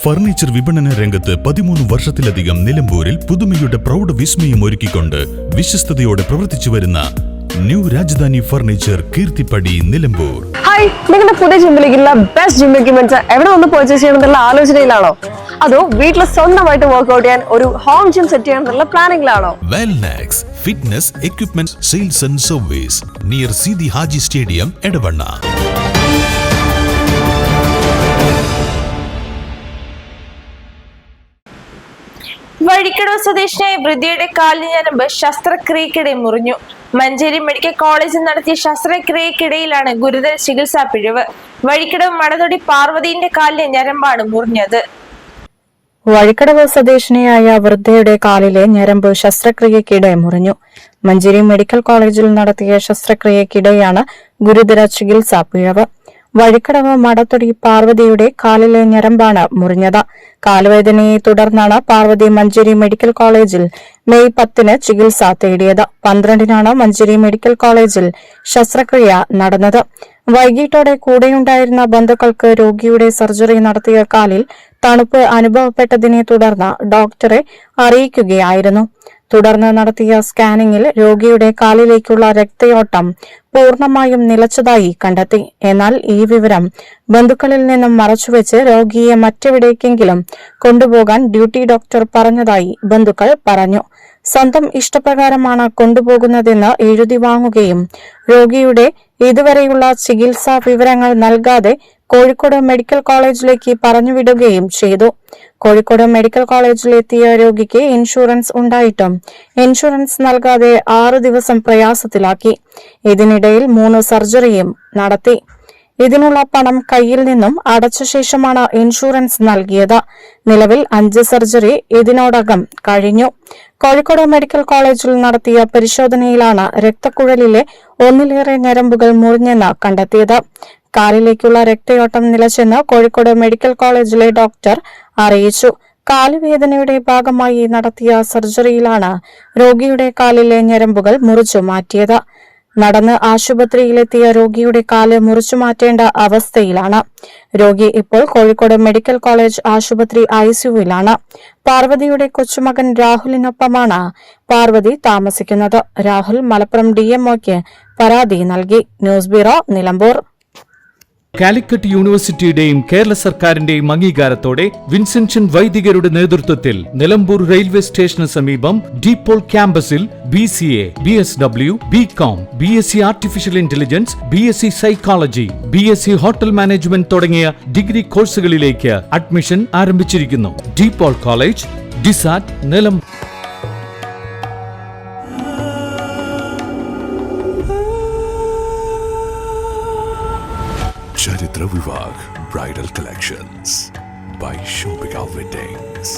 Furniture വിപണന രംഗത്ത് 13 വർഷത്തിലധികം നിലമ്പൂരിൽ പുതുമയുടെ പ്രൗഢ വിസ്മയം ഒരുക്കിക്കൊണ്ട് വിശ്വസ്തയോടെ പ്രവർത്തിച്ചു വരുന്ന new Rajdhani furniture Keerthippadi Nilambur. Hi, നിങ്ങളുടെ പുതിയ ജിമ്മിലേക്കുള്ള ബെസ്റ്റ് ജിം എക്യുപ്മെന്റ്സ് എവിടെ വന്ന് പർച്ചേസ് ചെയ്യണമെന്നുള്ള ആലോചനയിലാണോ? അതോ വീട്ടിൽ സ്വന്തമായിട്ട് വർക്ക്ഔട്ട് ചെയ്യാൻ ഒരു ഹോം ജിം സെറ്റ് ചെയ്യാനുള്ള പ്ലാനിംഗിലാണോ? Wellnex fitness equipment sales and service near Sidi Haji stadium Edavanna. Vazhikkadavu സ്വദേശിയായ വൃദ്ധയുടെ കാലിന് ഞരമ്പ് ശസ്ത്രക്രിയക്കിടെ മുറിഞ്ഞു. മഞ്ചേരി മെഡിക്കൽ കോളേജിൽ നടത്തിയ ശസ്ത്രക്രിയക്കിടയിലാണ് ഗുരുതര ചികിത്സാ പിഴവ്. വഴിക്കടവ് മടതൊടി പാർവതിന്റെ കാലിലെ ഞരമ്പാണ് മുറിഞ്ഞത്. വഴിക്കടവ് സ്വദേശിനിയായ വൃദ്ധയുടെ കാലിലെ ഞരമ്പ് ശസ്ത്രക്രിയക്കിടെ മുറിഞ്ഞു. മഞ്ചേരി മെഡിക്കൽ കോളേജിൽ നടത്തിയ ശസ്ത്രക്രിയക്കിടെയാണ് ഗുരുതര ചികിത്സാ പിഴവ്. വഴിക്കടവ് മടത്തൊടി പാർവതിയുടെ കാലിലെ ഞരമ്പാണ് മുറിഞ്ഞത്. കാലുവേദനയെ തുടർന്നാണ് പാർവതി മഞ്ചേരി മെഡിക്കൽ കോളേജിൽ മെയ് 10-ന് ചികിത്സ തേടിയത്. 12-നാണ് മഞ്ചേരി മെഡിക്കൽ കോളേജിൽ ശസ്ത്രക്രിയ നടന്നത്. വൈകിട്ടോടെ കൂടെയുണ്ടായിരുന്ന ബന്ധുക്കൾക്ക് രോഗിയുടെ സർജറി നടത്തിയ കാലിൽ തണുപ്പ് അനുഭവപ്പെട്ടതിനെ തുടർന്ന് ഡോക്ടറെ അറിയിക്കുകയായിരുന്നു. തുടർന്ന് നടത്തിയ സ്കാനിംഗിൽ രോഗിയുടെ കാലിലേക്കുള്ള രക്തയോട്ടം പൂർണ്ണമായും നിലച്ചതായി കണ്ടെത്തി. എന്നാൽ ഈ വിവരം ബന്ധുക്കളിൽ നിന്നും മറച്ചുവെച്ച് രോഗിയെ മറ്റെവിടേക്കെങ്കിലും കൊണ്ടുപോകാൻ ഡ്യൂട്ടി ഡോക്ടർ പറഞ്ഞതായി ബന്ധുക്കൾ പറഞ്ഞു. സ്വന്തം ഇഷ്ടപ്രകാരമാണ് കൊണ്ടുപോകുന്നതെന്ന് എഴുതി വാങ്ങുകയും രോഗിയുടെ ഇതുവരെയുള്ള ചികിത്സാ വിവരങ്ങൾ നൽകാതെ കോഴിക്കോട് മെഡിക്കൽ കോളേജിലേക്ക് പറഞ്ഞുവിടുകയും ചെയ്തു. കോഴിക്കോട് മെഡിക്കൽ കോളേജിലെത്തിയ രോഗിക്ക് ഇൻഷുറൻസ് ഉണ്ടായിട്ടും ഇൻഷുറൻസ് നൽകാതെ 6 ദിവസം പ്രയാസത്തിലാക്കി. ഇതിനിടയിൽ 3 സർജറിയും നടത്തി. ഇതിനുള്ള പണം കയ്യിൽ നിന്നും അടച്ച ശേഷമാണ് ഇൻഷുറൻസ് നൽകിയത്. നിലവിൽ 5 സർജറി ഇതിനോടകം കഴിഞ്ഞു. കോഴിക്കോട് മെഡിക്കൽ കോളേജിൽ നടത്തിയ പരിശോധനയിലാണ് രക്തക്കുഴലിലെ 1-ലേറെ ഞരമ്പുകൾ മുറിഞ്ഞെന്ന് കണ്ടെത്തിയത്. കാലിലേക്കുള്ള രക്തയോട്ടം നിലച്ചെന്ന് കോഴിക്കോട് മെഡിക്കൽ കോളേജിലെ ഡോക്ടർ അറിയിച്ചു. കാലുവേദനയുടെ ഭാഗമായി നടത്തിയ സർജറിയിലാണ് രോഗിയുടെ കാലിലെ ഞരമ്പുകൾ മുറിച്ചു മാറ്റിയത്. നടന്ന് ആശുപത്രിയിലെത്തിയ രോഗിയുടെ കാല് മുറിച്ചു മാറ്റേണ്ട അവസ്ഥയിലാണ്. രോഗി ഇപ്പോൾ കോഴിക്കോട് മെഡിക്കൽ കോളേജ് ആശുപത്രി ICUവിലാണ്. പാർവതിയുടെ കൊച്ചുമകൻ രാഹുലിനൊപ്പമാണ് പാർവതി താമസിക്കുന്നത്. രാഹുൽ മലപ്പുറം DMOയ്ക്ക് പരാതി നൽകി. News bureau, Nilambur. കാലിക്കറ്റ് യൂണിവേഴ്സിറ്റിയുടെയും കേരള സർക്കാരിന്റെയും അംഗീകാരത്തോടെ വിൻസെൻഷൻ വൈദികരുടെ നേതൃത്വത്തിൽ നിലമ്പൂർ റെയിൽവേ സ്റ്റേഷന് സമീപം ഡീപോൾ ക്യാമ്പസിൽ BCA, BSW, BCom, BSc artificial intelligence, BSc psychology, BSc hotel management തുടങ്ങിയ ഡിഗ്രി കോഴ്സുകളിലേക്ക് അഡ്മിഷൻ ആരംഭിച്ചിരിക്കുന്നു. De Paul college, DiSAT, Nilambur. Charitra Vivag Bridal Collections by Shobhika Weddings.